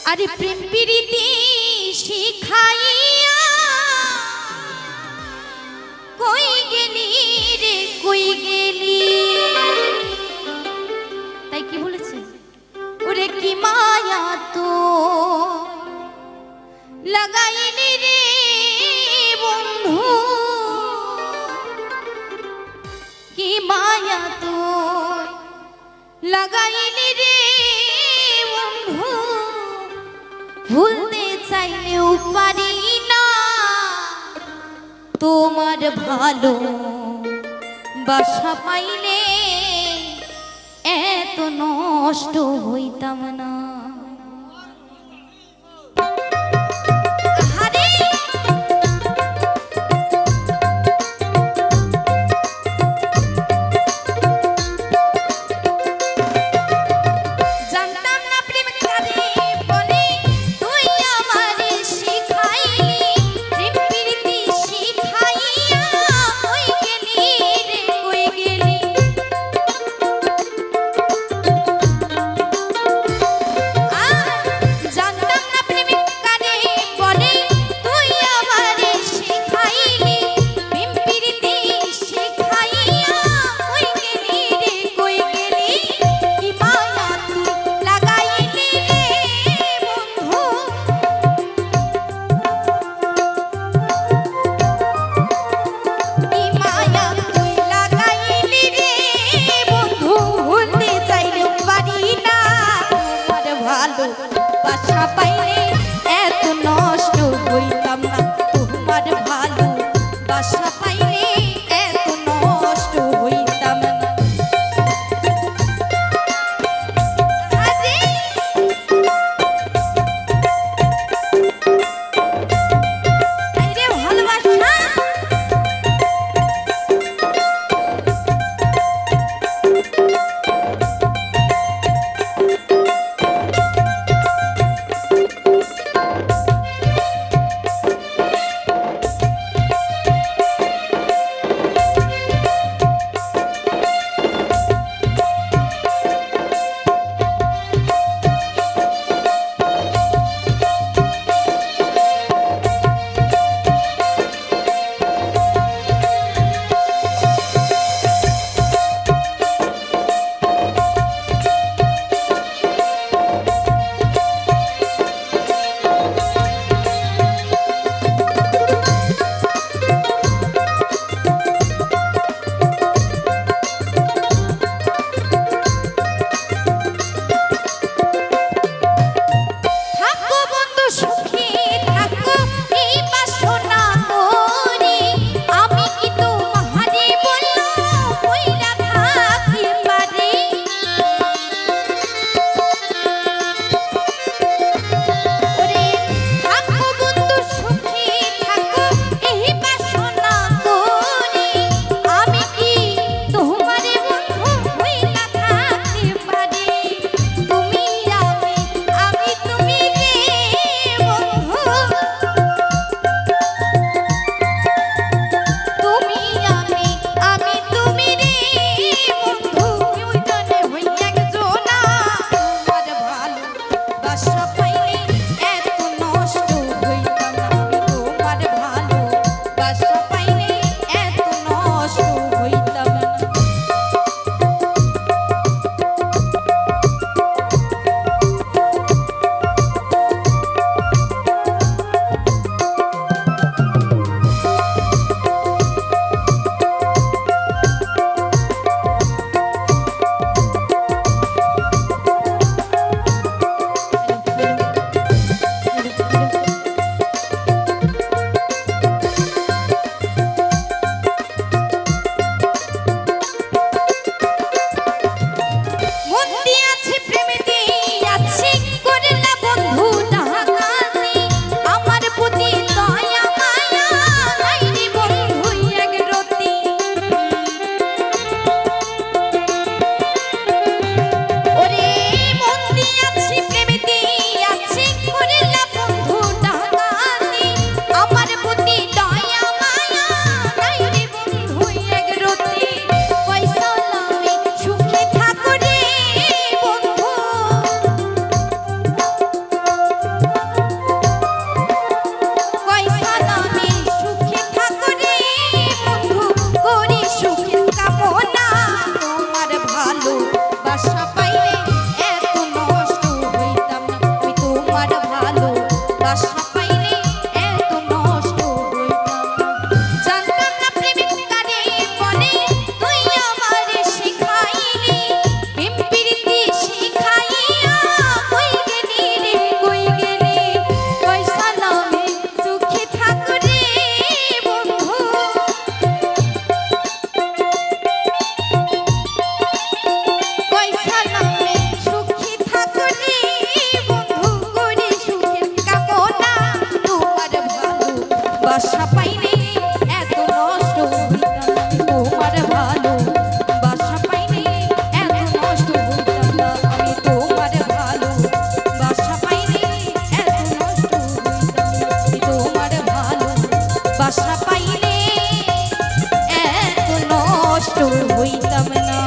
আরে প্রেম প্রীতি শিখাইয়া কই গেলি রে কই গেলি। তাই কি বলেছে, ওরে কি মায়া তো লাগাইলি রে বন্ধু, কি মায়া তো লাগাইলি রে বন্ধু, ভুলতে চাইলেও পারি না তোমার ভালো বাসা পাইলে এত নষ্ট হইতাম না। বাসা পাইলে এত নষ্ট হইতাম না তোমার ভালো বাসা পাইলে এত নষ্ট হইতাম না। ভালোবাসা হইতাম না।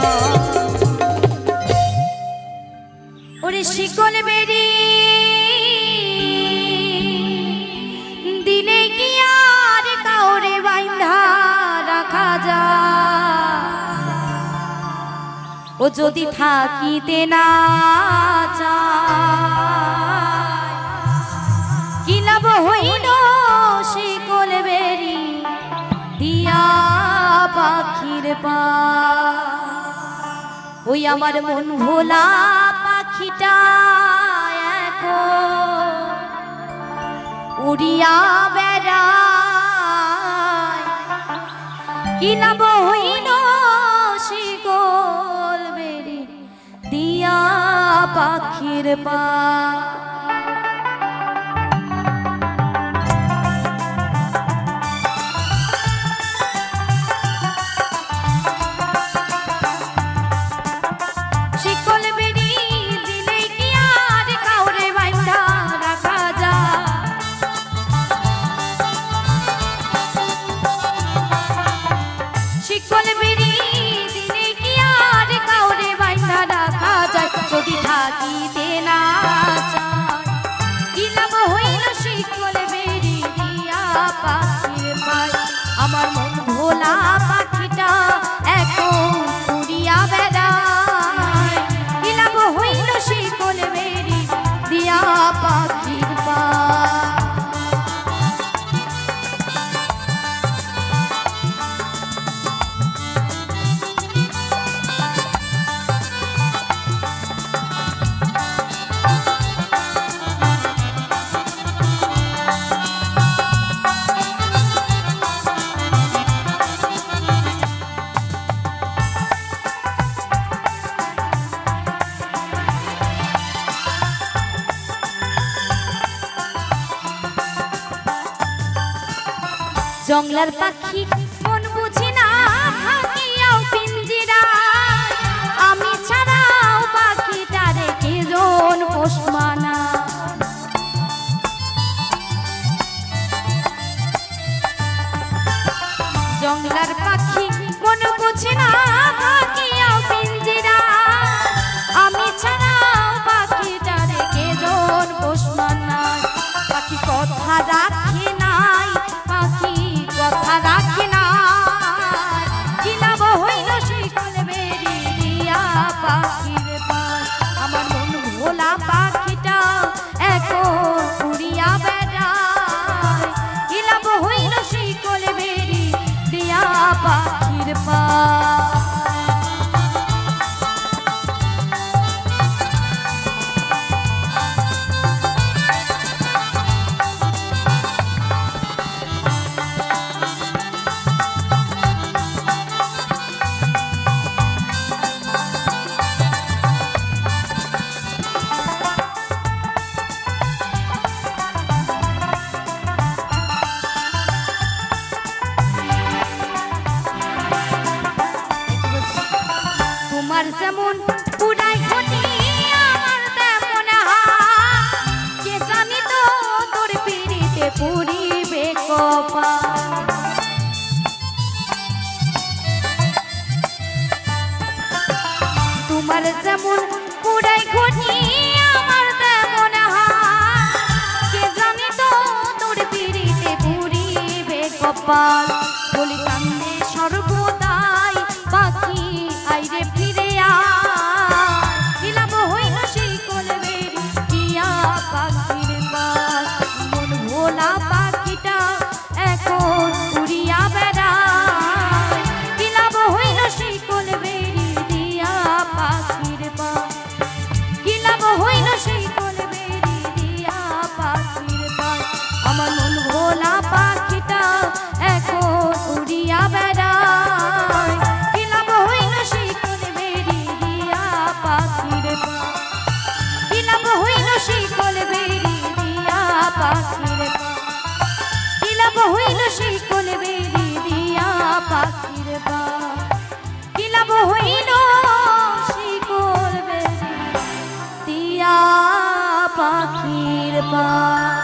ওরে শিকল বেরি দিলে কি আর কাউরে বাইন্ধা রাখা যায়? ও যদি থাকিতে না চায় কি লাভ হইল শিকল বেরি দিয়া পাখির পা। ওই আমার মন ভোলা পাখিটা এখন উড়িয়া বেড়ায় কি লাভ হইল শিকল বেরি দিয়া পাখির পা। যদি থাকিতে না চায় কি লাভ হইল শিকল বেরি দিয়া পাখির পায়। আমার মন ভোলা পাখিটা এখন উড়িয়া বেড়ায় কি লাভ হইল শিকল বেরি দিয়া পাখির পায়। জংলার পাখি মন বুঝি না থাকিয়াও পিঞ্জিরায় আমি ছাড়াও পাখিটারে কেজন পোষ মানা। জংলার পাখি মন বুঝি না থাকিয়াও পিঞ্জিরায় আমি ছাড়াও পাখিটারে কেজন পোষ মানা। পাখি কথা রাখে নাই কথা রাখে না কি লাভ হইল শিকল বেরি দিয়া পাখির পায়। আমার মন ভোলা পাখিটা এখন উড়িয়া বেড়ায় কি লাভ হইল শিকল বেরি দিয়া পাখির পায়। তোমার যেমন পুরাই ঘটি আমার তেমন কে জানি তো তোর পিড়িতে পুরিবে কপাল। তোমার যেমন পুরাই ঘটি আমার তেমন কে জানি তো তোর পিড়িতে পুরিবে কপাল। বলি কান্দে সর্বদাই পাখি আইরে ফিরে কি লাভ হইল শিকল বেরি দিয়া পাখির পায়। মন ভোলা পাখিটা এখন উড়িয়া বেড়ায় কি লাভ হইল শিকল বেরি দিয়া পাখির পায়। কি লাভ হইল শিকল বেরি দিয়া পাখির পায়। আমার মন ভোলা পাখিটা এখন উড়িয়া বেড়ায় কি লাভ হইল শিকল বেরি দিয়া পাখির পায়। কি লাভ হইল শিকল বেরি দিয়া পাখির পায়। কি লাভ হইল শিকল বেরি দিয়া পাখির পায়। কি লাভ হইল শিকল বেরি দিয়া পাখির পায়।